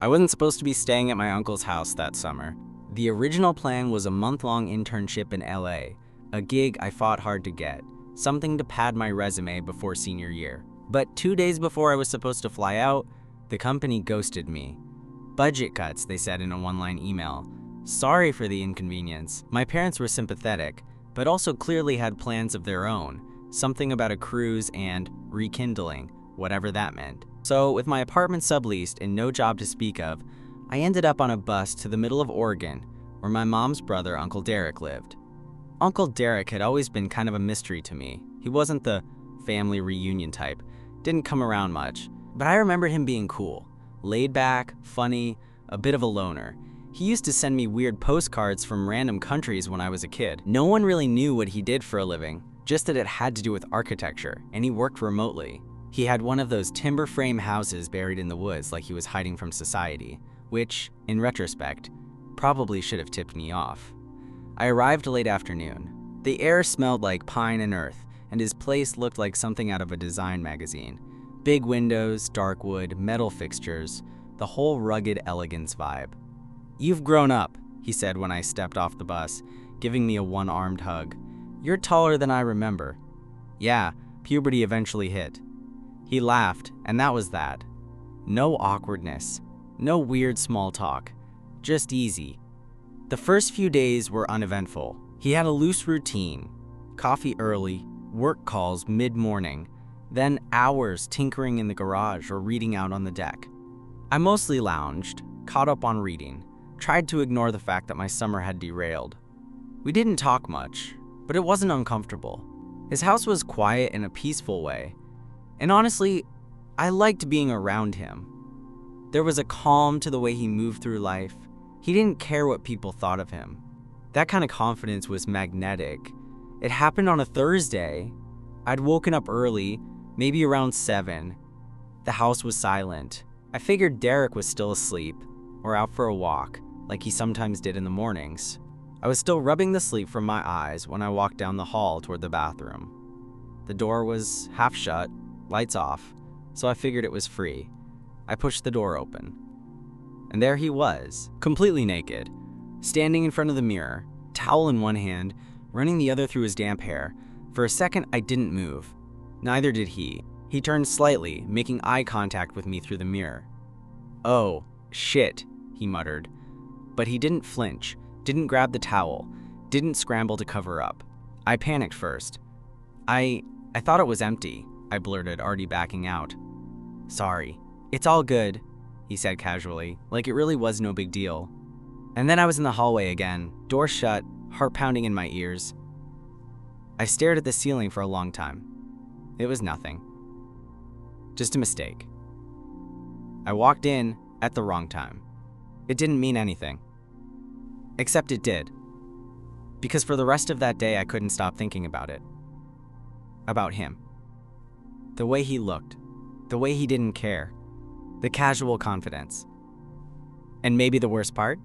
I wasn't supposed to be staying at my uncle's house that summer. The original plan was a month-long internship in LA, a gig I fought hard to get, something to pad my resume before senior year. But 2 days before I was supposed to fly out, the company ghosted me. Budget cuts, they said in a one-line email. Sorry for the inconvenience. My parents were sympathetic, but also clearly had plans of their own, something about a cruise and rekindling, whatever that meant. So with my apartment subleased and no job to speak of, I ended up on a bus to the middle of Oregon, where my mom's brother, Uncle Derek, lived. Uncle Derek had always been kind of a mystery to me. He wasn't the family reunion type, didn't come around much, but I remember him being cool, laid back, funny, a bit of a loner. He used to send me weird postcards from random countries when I was a kid. No one really knew what he did for a living, just that it had to do with architecture, and he worked remotely. He had one of those timber frame houses buried in the woods like he was hiding from society, which, in retrospect, probably should have tipped me off. I arrived late afternoon. The air smelled like pine and earth, and his place looked like something out of a design magazine. Big windows, dark wood, metal fixtures, the whole rugged elegance vibe. "You've grown up," he said when I stepped off the bus, giving me a one-armed hug. "You're taller than I remember." Yeah, puberty eventually hit. He laughed, and that was that. No awkwardness, no weird small talk, just easy. The first few days were uneventful. He had a loose routine: coffee early, work calls mid-morning, then hours tinkering in the garage or reading out on the deck. I mostly lounged, caught up on reading, tried to ignore the fact that my summer had derailed. We didn't talk much, but it wasn't uncomfortable. His house was quiet in a peaceful way, and honestly, I liked being around him. There was a calm to the way he moved through life. He didn't care what people thought of him. That kind of confidence was magnetic. It happened on a Thursday. I'd woken up early, maybe around 7. The house was silent. I figured Derek was still asleep or out for a walk, like he sometimes did in the mornings. I was still rubbing the sleep from my eyes when I walked down the hall toward the bathroom. The door was half shut, lights off, so I figured it was free. I pushed the door open. And there he was, completely naked, standing in front of the mirror, towel in one hand, running the other through his damp hair. For a second, I didn't move. Neither did he. He turned slightly, making eye contact with me through the mirror. "Oh, shit," he muttered. But he didn't flinch, didn't grab the towel, didn't scramble to cover up. I panicked first. I thought it was empty," I blurted, already backing out. "Sorry. It's all good," he said casually, like it really was no big deal. And then I was in the hallway again, door shut, heart pounding in my ears. I stared at the ceiling for a long time. It was nothing. Just a mistake. I walked in at the wrong time. It didn't mean anything. Except it did. Because for the rest of that day, I couldn't stop thinking about it. About him. The way he looked. The way he didn't care. The casual confidence. And maybe the worst part?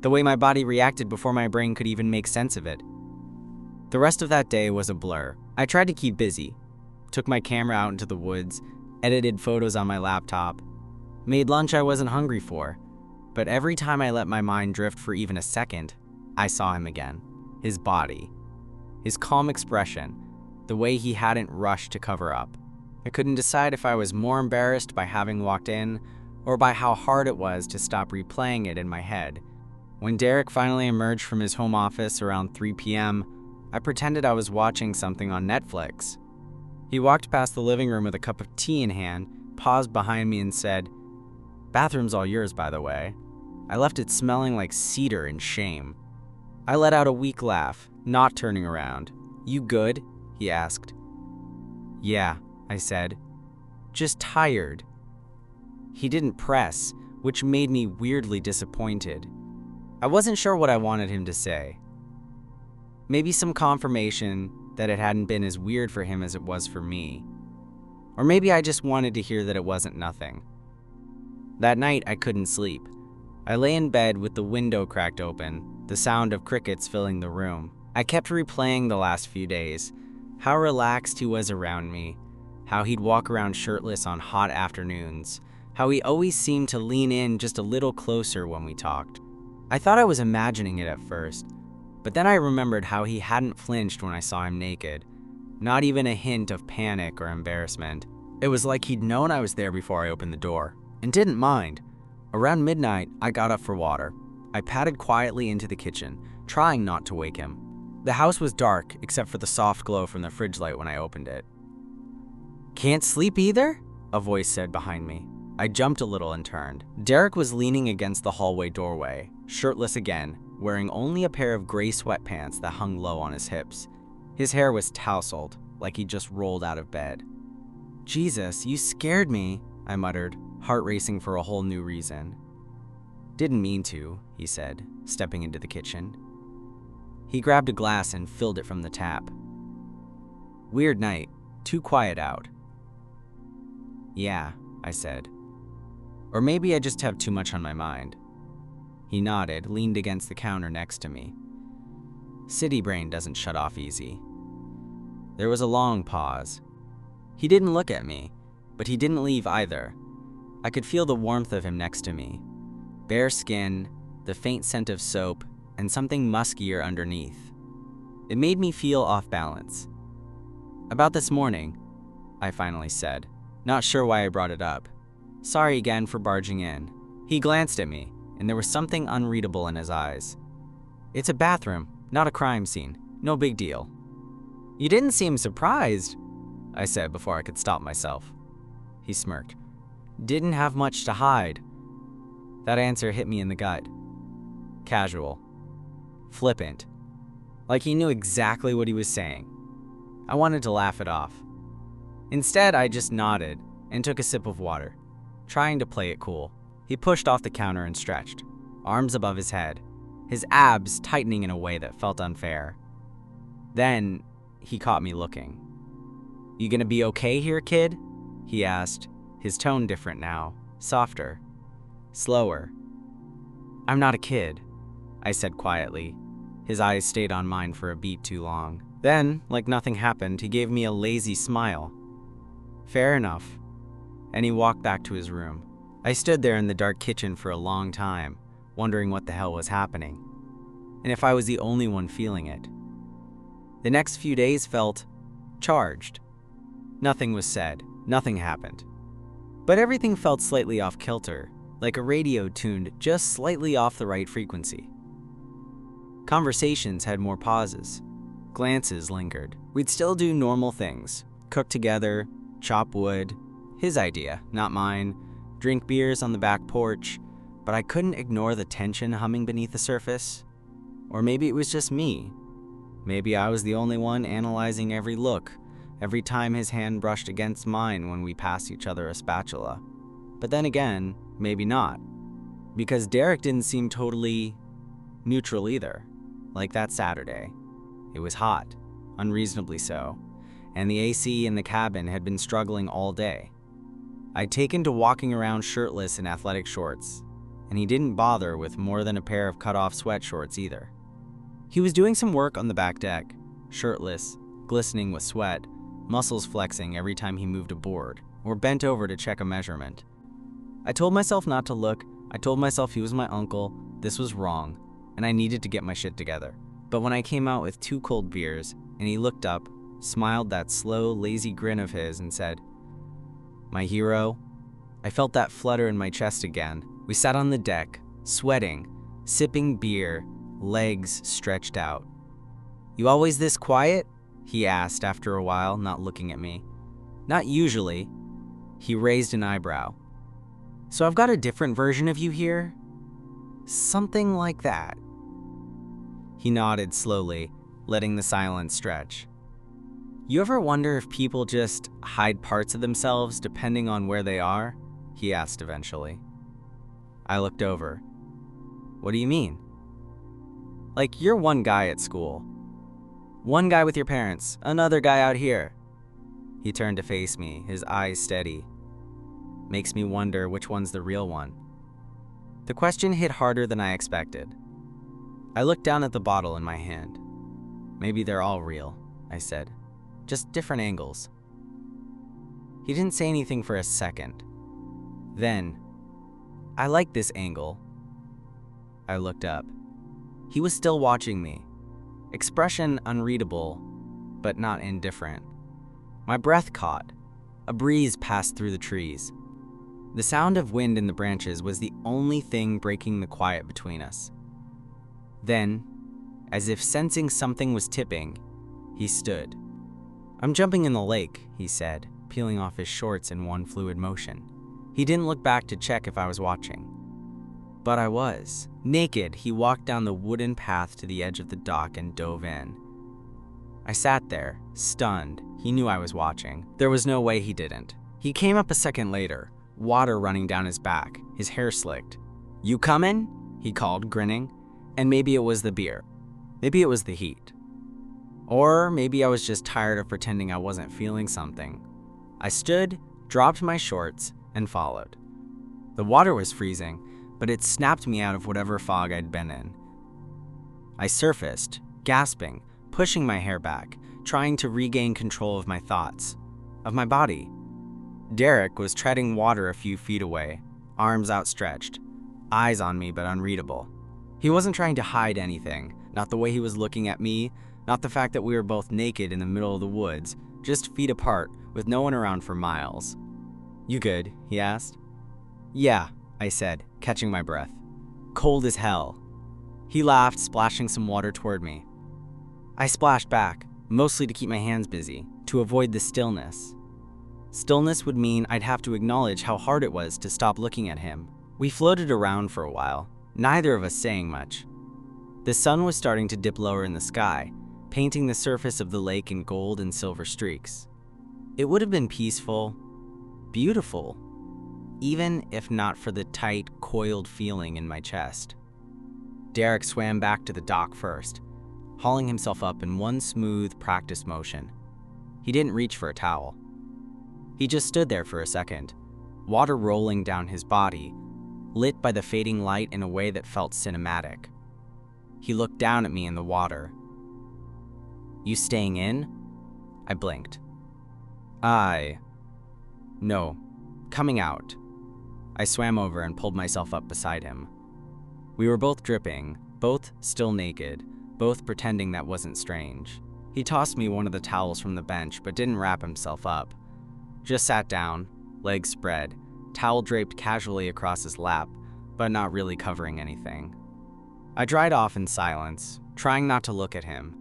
The way my body reacted before my brain could even make sense of it. The rest of that day was a blur. I tried to keep busy. Took my camera out into the woods, edited photos on my laptop, made lunch I wasn't hungry for. But every time I let my mind drift for even a second, I saw him again. His body. His calm expression. The way he hadn't rushed to cover up. I couldn't decide if I was more embarrassed by having walked in or by how hard it was to stop replaying it in my head. When Derek finally emerged from his home office around 3 p.m., I pretended I was watching something on Netflix. He walked past the living room with a cup of tea in hand, paused behind me and said, "Bathroom's all yours, by the way." I left it smelling like cedar in shame. I let out a weak laugh, not turning around. "You good?" he asked. "Yeah," I said. "Just tired." He didn't press, which made me weirdly disappointed. I wasn't sure what I wanted him to say. Maybe some confirmation that it hadn't been as weird for him as it was for me. Or maybe I just wanted to hear that it wasn't nothing. That night, I couldn't sleep. I lay in bed with the window cracked open, the sound of crickets filling the room. I kept replaying the last few days, how relaxed he was around me, how he'd walk around shirtless on hot afternoons, how he always seemed to lean in just a little closer when we talked. I thought I was imagining it at first, but then I remembered how he hadn't flinched when I saw him naked. Not even a hint of panic or embarrassment. It was like he'd known I was there before I opened the door, and didn't mind. Around midnight, I got up for water. I padded quietly into the kitchen, trying not to wake him. The house was dark, except for the soft glow from the fridge light when I opened it. "Can't sleep either?" a voice said behind me. I jumped a little and turned. Derek was leaning against the hallway doorway, shirtless again, wearing only a pair of gray sweatpants that hung low on his hips. His hair was tousled, like he just rolled out of bed. "Jesus, you scared me," I muttered, heart racing for a whole new reason. "Didn't mean to," he said, stepping into the kitchen. He grabbed a glass and filled it from the tap. "Weird night, too quiet out." "Yeah," I said. "Or maybe I just have too much on my mind." He nodded, leaned against the counter next to me. City brain doesn't shut off easy. There was a long pause. He didn't look at me, but he didn't leave either. I could feel the warmth of him next to me. Bare skin, the faint scent of soap, and something muskier underneath. It made me feel off balance. "About this morning," I finally said, not sure why I brought it up. "Sorry again for barging in." He glanced at me, and there was something unreadable in his eyes. "It's a bathroom, not a crime scene. No big deal." "You didn't seem surprised," I said before I could stop myself. He smirked. "Didn't have much to hide." That answer hit me in the gut. Casual. Flippant. Like he knew exactly what he was saying. I wanted to laugh it off. Instead, I just nodded and took a sip of water, trying to play it cool. He pushed off the counter and stretched, arms above his head, his abs tightening in a way that felt unfair. Then, he caught me looking. "You gonna be okay here, kid?" he asked, his tone different now, softer, slower. "I'm not a kid," I said quietly. His eyes stayed on mine for a beat too long. Then, like nothing happened, he gave me a lazy smile. "Fair enough." And he walked back to his room. I stood there in the dark kitchen for a long time, wondering what the hell was happening, and if I was the only one feeling it. The next few days felt charged. Nothing was said, nothing happened. But everything felt slightly off kilter, like a radio tuned just slightly off the right frequency. Conversations had more pauses. Glances lingered. We'd still do normal things. Cook together, chop wood. His idea, not mine. Drink beers on the back porch. But I couldn't ignore the tension humming beneath the surface. Or maybe it was just me. Maybe I was the only one analyzing every look, every time his hand brushed against mine when we passed each other a spatula. But then again, maybe not. Because Derek didn't seem totally neutral either. Like that Saturday. It was hot, unreasonably so, and the AC in the cabin had been struggling all day. I'd taken to walking around shirtless in athletic shorts, and he didn't bother with more than a pair of cut-off sweat shorts either. He was doing some work on the back deck, shirtless, glistening with sweat, muscles flexing every time he moved a board or bent over to check a measurement. I told myself not to look. I told myself he was my uncle, this was wrong, and I needed to get my shit together. But when I came out with 2 cold beers, and he looked up, smiled that slow, lazy grin of his and said, "My hero," I felt that flutter in my chest again. We sat on the deck, sweating, sipping beer, legs stretched out. "You always this quiet?" he asked after a while, not looking at me. "Not usually." He raised an eyebrow. "So I've got a different version of you here?" "Something like that." He nodded slowly, letting the silence stretch. "You ever wonder if people just hide parts of themselves depending on where they are?" he asked eventually. I looked over. "What do you mean?" "Like you're one guy at school. One guy with your parents, another guy out here." He turned to face me, his eyes steady. Makes me wonder which one's the real one. The question hit harder than I expected. I looked down at the bottle in my hand. "Maybe they're all real," I said. "Just different angles." He didn't say anything for a second. Then, I like this angle. I looked up. He was still watching me. Expression unreadable, but not indifferent. My breath caught. A breeze passed through the trees. The sound of wind in the branches was the only thing breaking the quiet between us. Then, as if sensing something was tipping, he stood. "I'm jumping in the lake," he said, peeling off his shorts in one fluid motion. He didn't look back to check if I was watching. But I was. Naked, he walked down the wooden path to the edge of the dock and dove in. I sat there, stunned. He knew I was watching. There was no way he didn't. He came up a second later, water running down his back, his hair slicked. "You comin'?" he called, grinning. And maybe it was the beer. Maybe it was the heat. Or maybe I was just tired of pretending I wasn't feeling something. I stood, dropped my shorts, and followed. The water was freezing, but it snapped me out of whatever fog I'd been in. I surfaced, gasping, pushing my hair back, trying to regain control of my thoughts, of my body. Derek was treading water a few feet away, arms outstretched, eyes on me but unreadable. He wasn't trying to hide anything, not the way he was looking at me, not the fact that we were both naked in the middle of the woods, just feet apart, with no one around for miles. "You good?" he asked. "Yeah," I said, catching my breath. "Cold as hell." He laughed, splashing some water toward me. I splashed back, mostly to keep my hands busy, to avoid the stillness. Stillness would mean I'd have to acknowledge how hard it was to stop looking at him. We floated around for a while, neither of us saying much. The sun was starting to dip lower in the sky, painting the surface of the lake in gold and silver streaks. It would have been peaceful, beautiful, even if not for the tight, coiled feeling in my chest. Derek swam back to the dock first, hauling himself up in one smooth, practiced motion. He didn't reach for a towel. He just stood there for a second, water rolling down his body, lit by the fading light in a way that felt cinematic. He looked down at me in the water. "You staying in?" I blinked. No, coming out." I swam over and pulled myself up beside him. We were both dripping, both still naked, both pretending that wasn't strange. He tossed me one of the towels from the bench but didn't wrap himself up. Just sat down, legs spread, towel draped casually across his lap, but not really covering anything. I dried off in silence, trying not to look at him.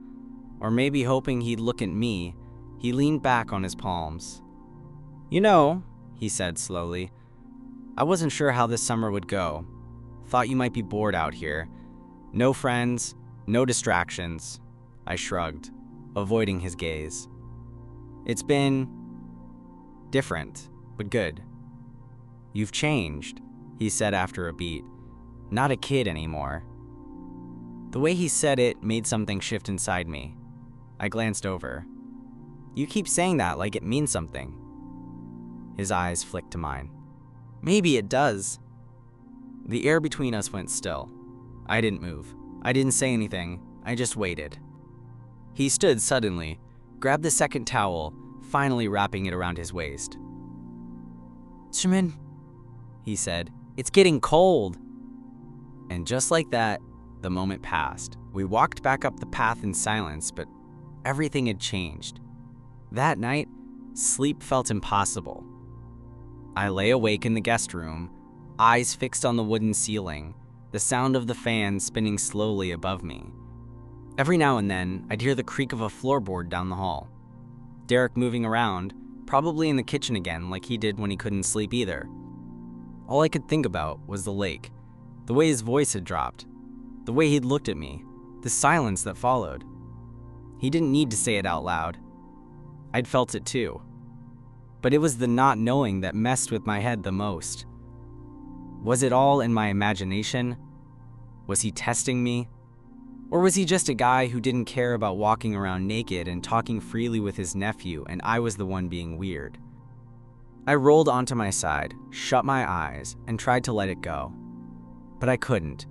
Or maybe hoping he'd look at me, he leaned back on his palms. "You know," he said slowly, "I wasn't sure how this summer would go. Thought you might be bored out here. No friends, no distractions." I shrugged, avoiding his gaze. "It's been different, but good." "You've changed," he said after a beat. "Not a kid anymore." The way he said it made something shift inside me. I glanced over. "You keep saying that like it means something." His eyes flicked to mine. "Maybe it does." The air between us went still. I didn't move. I didn't say anything. I just waited. He stood suddenly, grabbed the second towel, finally wrapping it around his waist. "Jimin," he said, "it's getting cold." And just like that, the moment passed. We walked back up the path in silence, but everything had changed. That night, sleep felt impossible. I lay awake in the guest room, eyes fixed on the wooden ceiling, the sound of the fan spinning slowly above me. Every now and then, I'd hear the creak of a floorboard down the hall. Derek moving around, probably in the kitchen again like he did when he couldn't sleep either. All I could think about was the lake, the way his voice had dropped, the way he'd looked at me, the silence that followed. He didn't need to say it out loud. I'd felt it too. But it was the not knowing that messed with my head the most. Was it all in my imagination? Was he testing me? Or was he just a guy who didn't care about walking around naked and talking freely with his nephew, and I was the one being weird? I rolled onto my side, shut my eyes, and tried to let it go. But I couldn't.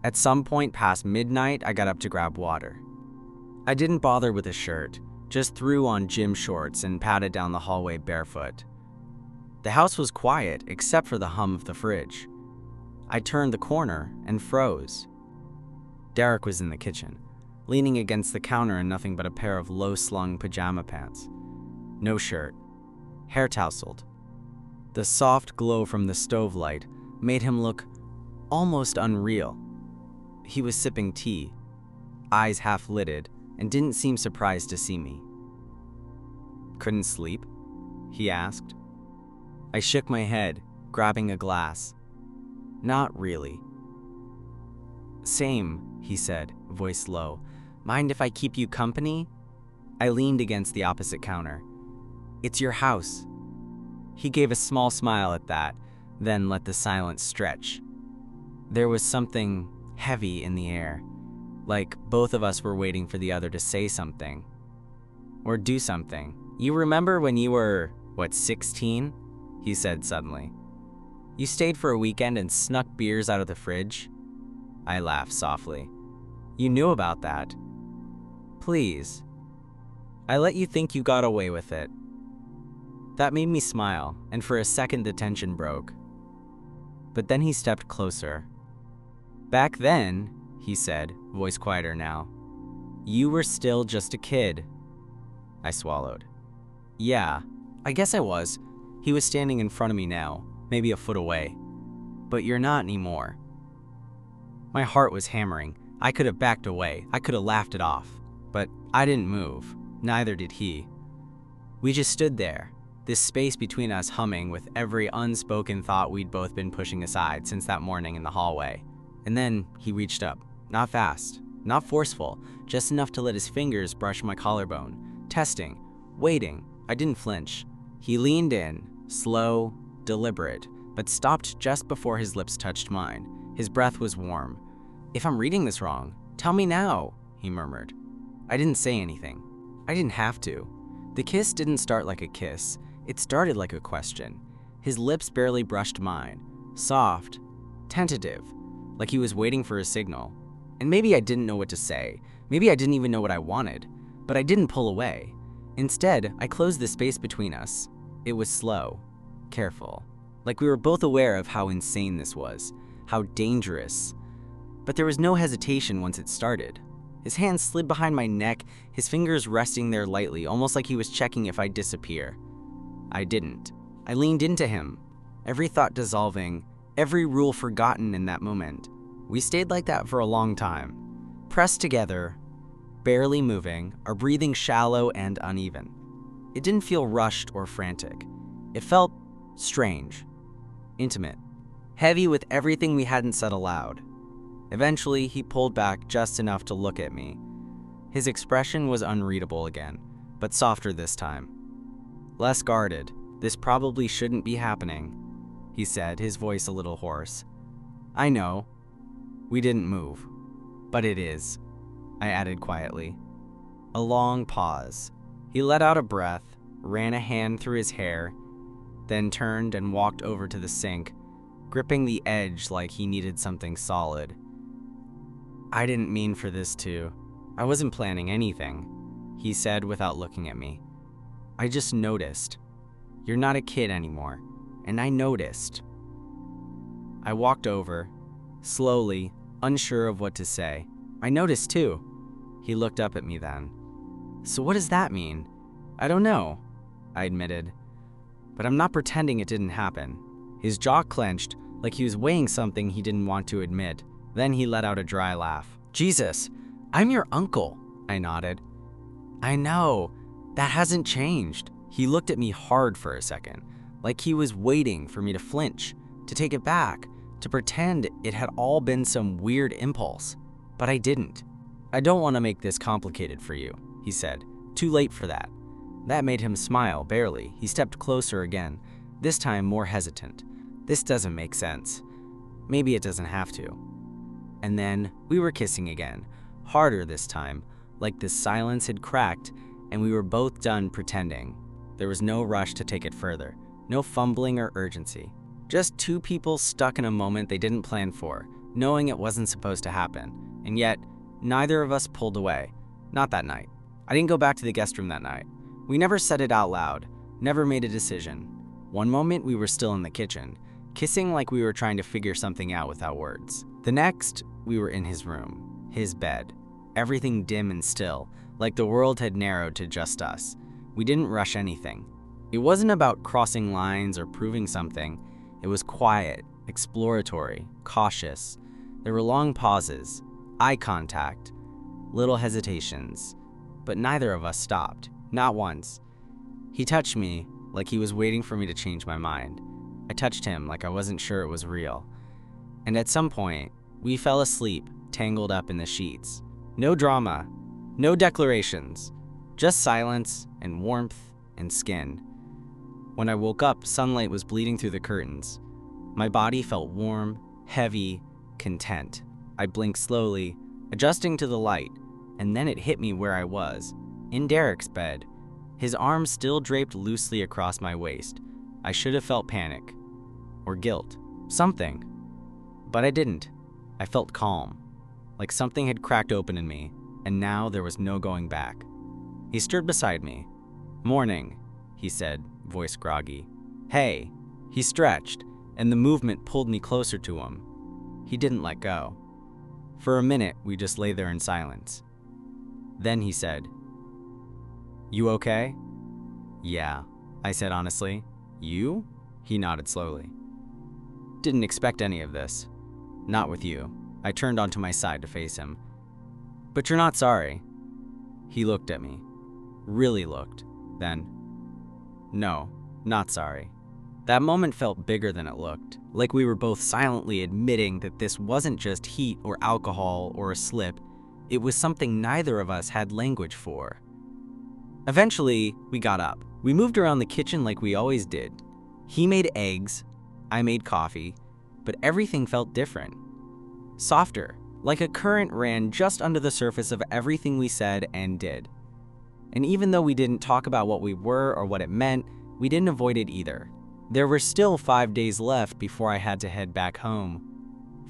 At some point past midnight, I got up to grab water. I didn't bother with a shirt, just threw on gym shorts and padded down the hallway barefoot. The house was quiet except for the hum of the fridge. I turned the corner and froze. Derek was in the kitchen, leaning against the counter in nothing but a pair of low-slung pajama pants. No shirt, hair tousled. The soft glow from the stove light made him look almost unreal. He was sipping tea, eyes half-lidded, and didn't seem surprised to see me. "Couldn't sleep?" he asked. I shook my head, grabbing a glass. "Not really." "Same," he said, voice low. "Mind if I keep you company?" I leaned against the opposite counter. "It's your house." He gave a small smile at that, then let the silence stretch. There was something heavy in the air, like both of us were waiting for the other to say something. Or do something. "You remember when you were, 16? He said suddenly. "You stayed for a weekend and snuck beers out of the fridge?" I laughed softly. "You knew about that." "Please. I let you think you got away with it." That made me smile, and for a second the tension broke. But then he stepped closer. "Back then," he said, voice quieter now, "you were still just a kid." I swallowed. "Yeah, I guess I was." He was standing in front of me now, maybe a foot away. "But you're not anymore." My heart was hammering. I could have backed away. I could have laughed it off. But I didn't move. Neither did he. We just stood there, this space between us humming with every unspoken thought we'd both been pushing aside since that morning in the hallway. And then he reached up. Not fast, not forceful, just enough to let his fingers brush my collarbone. Testing, waiting. I didn't flinch. He leaned in, slow, deliberate, but stopped just before his lips touched mine. His breath was warm. "If I'm reading this wrong, tell me now," he murmured. I didn't say anything. I didn't have to. The kiss didn't start like a kiss. It started like a question. His lips barely brushed mine. Soft, tentative, like he was waiting for a signal. And maybe I didn't know what to say. Maybe I didn't even know what I wanted. But I didn't pull away. Instead, I closed the space between us. It was slow, careful, like we were both aware of how insane this was, how dangerous. But there was no hesitation once it started. His hand slid behind my neck, his fingers resting there lightly, almost like he was checking if I'd disappear. I didn't. I leaned into him, every thought dissolving, every rule forgotten in that moment. We stayed like that for a long time, pressed together, barely moving, our breathing shallow and uneven. It didn't feel rushed or frantic. It felt strange, intimate, heavy with everything we hadn't said aloud. Eventually, he pulled back just enough to look at me. His expression was unreadable again, but softer this time. "Less guarded. This probably shouldn't be happening," he said, his voice a little hoarse. "I know. We didn't move. But it is," I added quietly. A long pause. He let out a breath, ran a hand through his hair, then turned and walked over to the sink, gripping the edge like he needed something solid. "I didn't mean for this to. I wasn't planning anything," he said without looking at me. "I just noticed. You're not a kid anymore, and I noticed." I walked over, slowly, unsure of what to say. "I noticed too." He looked up at me then. "So what does that mean?" "I don't know," I admitted. "But I'm not pretending it didn't happen." His jaw clenched, like he was weighing something he didn't want to admit. Then he let out a dry laugh. "Jesus, I'm your uncle," I nodded. "I know. That hasn't changed." He looked at me hard for a second, like he was waiting for me to flinch, to take it back, to pretend it had all been some weird impulse. But I didn't. "I don't want to make this complicated for you," he said. "Too late for that." That made him smile, barely. He stepped closer again, this time more hesitant. "This doesn't make sense. Maybe it doesn't have to." And then we were kissing again, harder this time, like the silence had cracked and we were both done pretending. There was no rush to take it further, no fumbling or urgency. Just two people stuck in a moment they didn't plan for, knowing it wasn't supposed to happen. And yet, neither of us pulled away. Not that night. I didn't go back to the guest room that night. We never said it out loud, never made a decision. One moment we were still in the kitchen, kissing like we were trying to figure something out without words. The next, we were in his room, his bed, everything dim and still, like the world had narrowed to just us. We didn't rush anything. It wasn't about crossing lines or proving something. It was quiet, exploratory, cautious. There were long pauses, eye contact, little hesitations, but neither of us stopped, not once. He touched me like he was waiting for me to change my mind. I touched him like I wasn't sure it was real. And at some point, we fell asleep, tangled up in the sheets. No drama, no declarations, just silence and warmth and skin. When I woke up, sunlight was bleeding through the curtains. My body felt warm, heavy, content. I blinked slowly, adjusting to the light, and then it hit me where I was, in Derek's bed, his arms still draped loosely across my waist. I should have felt panic, or guilt, something. But I didn't. I felt calm, like something had cracked open in me, and now there was no going back. He stood beside me. "Morning," he said, voice groggy. "Hey." He stretched, and the movement pulled me closer to him. He didn't let go. For a minute, we just lay there in silence. Then he said, "You okay?" "Yeah," I said honestly. "You?" He nodded slowly. "Didn't expect any of this. Not with you." I turned onto my side to face him. "But you're not sorry?" He looked at me. Really looked. Then, "No, not sorry." That moment felt bigger than it looked, like we were both silently admitting that this wasn't just heat or alcohol or a slip. It was something neither of us had language for. Eventually, we got up. We moved around the kitchen like we always did. He made eggs, I made coffee, but everything felt different. Softer, like a current ran just under the surface of everything we said and did. And even though we didn't talk about what we were or what it meant, we didn't avoid it either. There were still 5 days left before I had to head back home.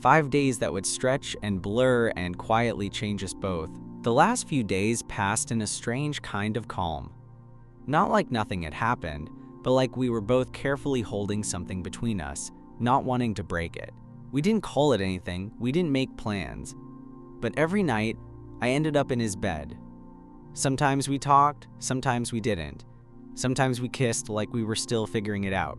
5 days that would stretch and blur and quietly change us both. The last few days passed in a strange kind of calm. Not like nothing had happened, but like we were both carefully holding something between us, not wanting to break it. We didn't call it anything, we didn't make plans. But every night, I ended up in his bed. Sometimes we talked, sometimes we didn't. Sometimes we kissed like we were still figuring it out.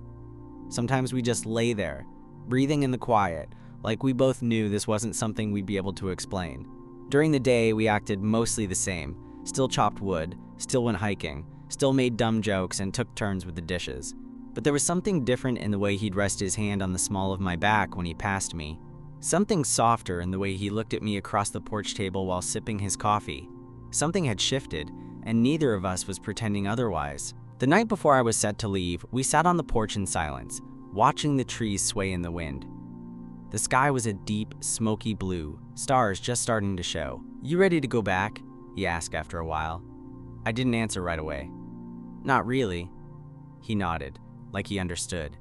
Sometimes we just lay there, breathing in the quiet, like we both knew this wasn't something we'd be able to explain. During the day, we acted mostly the same, still chopped wood, still went hiking, still made dumb jokes and took turns with the dishes. But there was something different in the way he'd rest his hand on the small of my back when he passed me. Something softer in the way he looked at me across the porch table while sipping his coffee. Something had shifted, and neither of us was pretending otherwise. The night before I was set to leave, we sat on the porch in silence, watching the trees sway in the wind. The sky was a deep, smoky blue, stars just starting to show. "You ready to go back?" he asked after a while. I didn't answer right away. "Not really." He nodded, like he understood.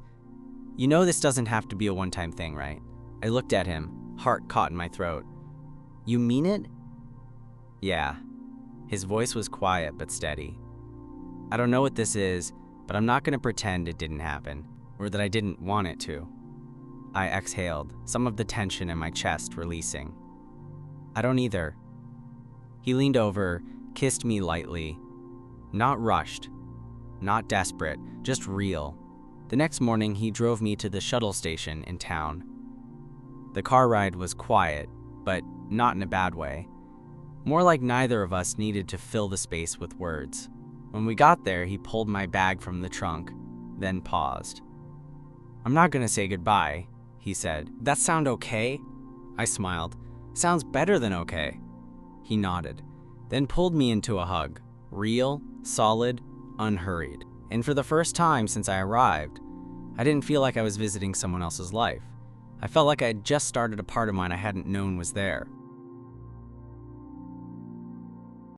"You know this doesn't have to be a one-time thing, right?" I looked at him, heart caught in my throat. "You mean it?" "Yeah." His voice was quiet but steady. "I don't know what this is, but I'm not going to pretend it didn't happen, or that I didn't want it to." I exhaled, some of the tension in my chest releasing. "I don't either." He leaned over, kissed me lightly. Not rushed, not desperate, just real. The next morning, he drove me to the shuttle station in town. The car ride was quiet, but not in a bad way. More like neither of us needed to fill the space with words. When we got there, he pulled my bag from the trunk, then paused. "I'm not gonna say goodbye," he said. "That sound okay?" I smiled. "Sounds better than okay." He nodded, then pulled me into a hug. Real, solid, unhurried. And for the first time since I arrived, I didn't feel like I was visiting someone else's life. I felt like I had just started a part of mine I hadn't known was there.